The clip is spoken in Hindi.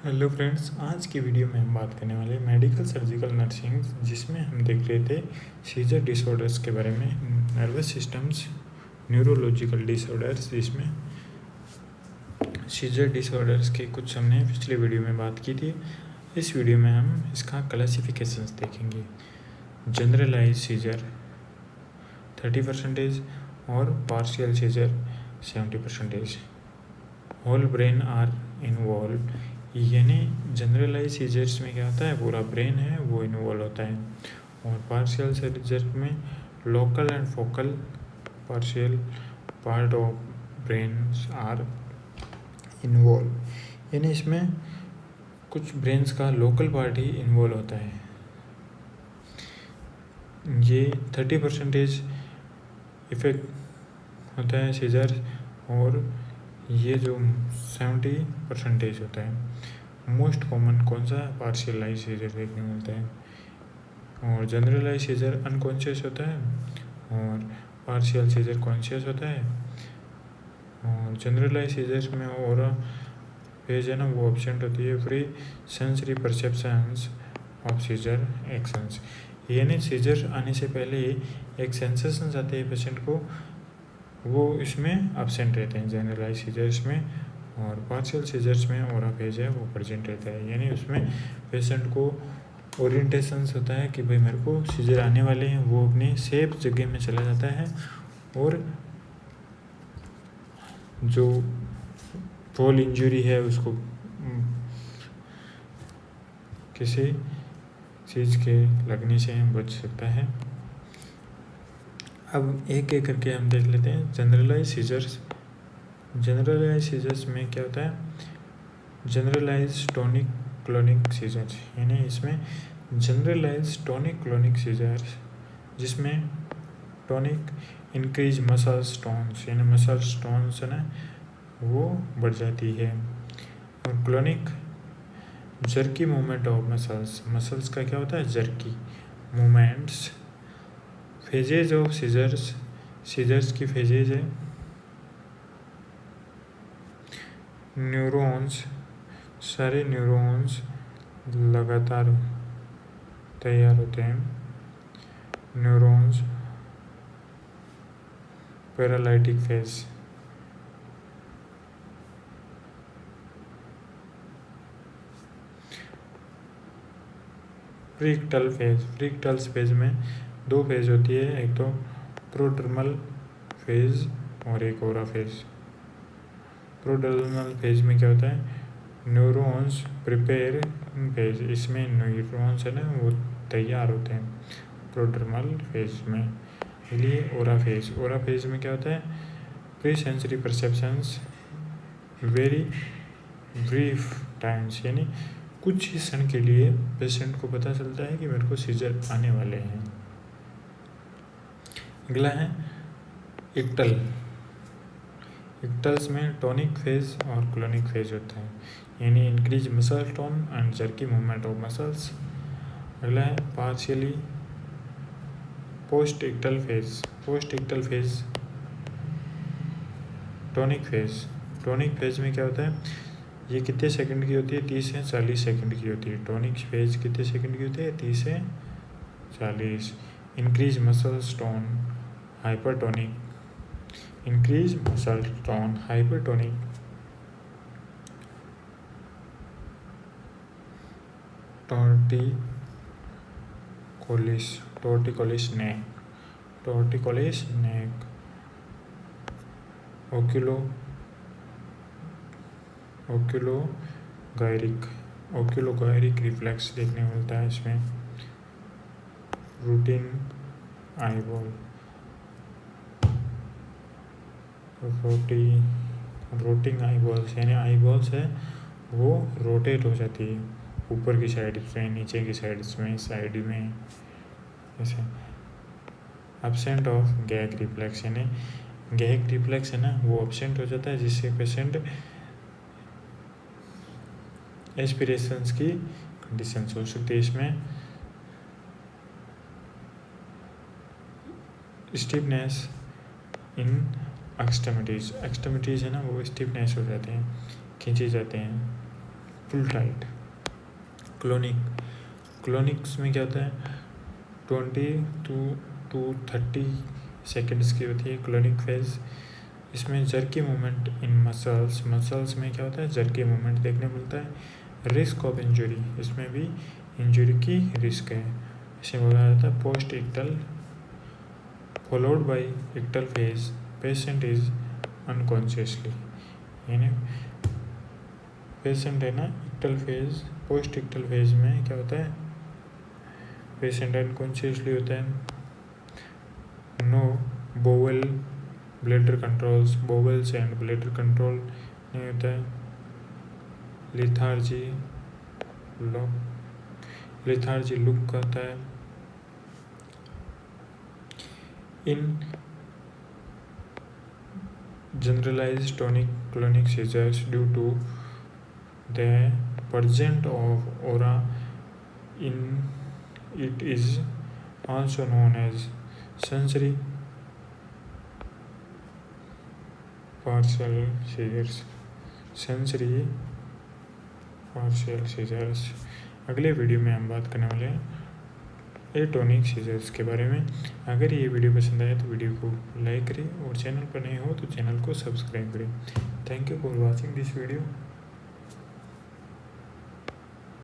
हेलो फ्रेंड्स, आज की वीडियो में हम बात करने वाले मेडिकल सर्जिकल नर्सिंग, जिसमें हम देख रहे थे सीजर डिसऑर्डर्स के बारे में, नर्वस सिस्टम्स न्यूरोलॉजिकल डिसऑर्डर्स, जिसमें सीजर डिसऑर्डर्स के कुछ हमने पिछले वीडियो में बात की थी। इस वीडियो में हम इसका क्लासिफिकेशंस देखेंगे। जनरलाइज सीजर 30% और partial seizure 70%। Whole brain are involve, यानी जनरलाइज सीजर्स में क्या होता है, पूरा ब्रेन है वो इन्वॉल्व होता है। और पार्शियल सीजर में local and focal partial part of brain are involve, यानी इसमें कुछ ब्रेन्स का लोकल पार्ट ही इन्वॉल्व होता है। ये 30% इफेक्ट होता है सीजर, और ये जो 70% होता है। मोस्ट कॉमन कौन सा, पार्शियलाइज सीजर देखने को मिलता है। और जनरलाइज सीजर अनकॉन्शियस होता है और पार्शियल सीजर कॉन्शियस होता है। और जनरलाइज सीजर में ओरा फेज है ना, वो एब्सेंट होती है। Free sensory perceptions of seizure actions, यानी सीजर आने से पहले एक सेंसेशंस आते हैं पेशेंट को, वो इसमें एब्सेंट रहते हैं जनरलाइज सीजर्स में। और पार्शियल सीजर्स में ओरा फेज है वो प्रेजेंट रहता है, यानी उसमें पेशेंट को ओरिएंटेशंस होता है कि भाई मेरे को सीजर आने वाले हैं, वो अपनी सेफ जगह में चला जाता है और जो फॉल इंजरी है उसको किसी चीज़ के लगने से बच सकता है। अब एक एक करके हम देख लेते हैं जनरलाइज सीजर्स। जनरलाइज सीजर्स में क्या होता है, जनरलाइज टॉनिक क्लोनिक सीजर्स, यानी इसमें जनरलाइज टॉनिक क्लोनिक सीजर्स जिसमें टॉनिक इंक्रीज मसल स्टोन्स, यानी मसल स्टोन्स है ना वो बढ़ जाती है। और clonic jerky movement of muscles, muscles का क्या होता है, jerky movements. Phases of seizures, seizures की फेजेज है। न्यूरॉन्स, सारे न्यूरॉन्स लगातार तैयार होते हैं। Neurons paralytic phase, preictal phase. Preictal phase में दो फेज होती है, एक तो प्रोडर्मल फेज और एक ओरा फेज। प्रोडर्मल फेज में क्या होता है, न्यूरॉन्स प्रिपेयर फेज, इसमें न्यूरॉन्स है ना वो तैयार होते हैं प्रोडर्मल फेज में। इसलिए ओरा फेज, ओरा फेज में क्या होता है, pre sensory perceptions very brief times, यानी कुछ ही क्षण के लिए पेशेंट को पता चलता है कि मेरे को सीजर आने वाले हैं। अगला है इक्टल। इक्टल्स में टॉनिक फेज और क्लोनिक फेज होता है, यानी increase muscle tone and jerky movement of muscles. अगला है partially post ictal phase. Post ictal phase tonic phase. Tonic phase में क्या होता है, ये कितने सेकंड की होती है, 30 से 40 सेकंड की होती है। टॉनिक फेज कितने सेकंड की होती है, 30 से 40। Increase muscle tone hypertonic, increase muscle tone hypertonic. Torticollis neck, torticollis neck. Oculogyric reflex देखने को मिलता है इसमें। रूटीन आईबॉल, रोटिंग आईबॉल्स, यानी आईबॉल्स है वो रोटेट हो जाती है ऊपर की साइड में, नीचे की साइड में ऐसे। एब्सेंट ऑफ गैग रिफ्लेक्स, यानी गैग रिफ्लेक्स है ना वो एब्सेंट हो जाता है, जिससे पेशेंट एस्पिरेशंस की कंडीशंस हो सकती है। इसमें स्टिफनेस इन एक्सट्रीमिटीज़, एक्सट्रीमिटीज़ है ना वो स्टिफनेस हो जाते हैं, खींचे जाते हैं। Full tight. क्लोनिक्स में क्या होता है, 20 to 30 सेकेंड्स की होती है क्लोनिक फेज। इसमें जर्की मूवमेंट इन मसल्स में क्या होता है, जर्की मूवमेंट देखने मिलता है। रिस्क ऑफ इंजरी, इसमें भी इंजरी की रिस्क है। इसे बोला जाता है post ictal followed by ictal phase, patient is unconsciously, यानी पेशेंट है ना ictal phase, post ictal phase में क्या होता है, पेशेंट अनकॉन्शियसली होता है। No bowel bladder controls, bowels and bladder control नहीं होता है। लिथार्जी लुक करता है। In generalized tonic-clonic seizures due to the presence of aura in it is also known as sensory partial seizures। अगले वीडियो में हम बात करने वाले हैं एटोनिक सीजर्स के बारे में। अगर ये वीडियो पसंद आए तो वीडियो को लाइक करें और चैनल पर नए हो तो चैनल को सब्सक्राइब करें। Thank you for watching this video.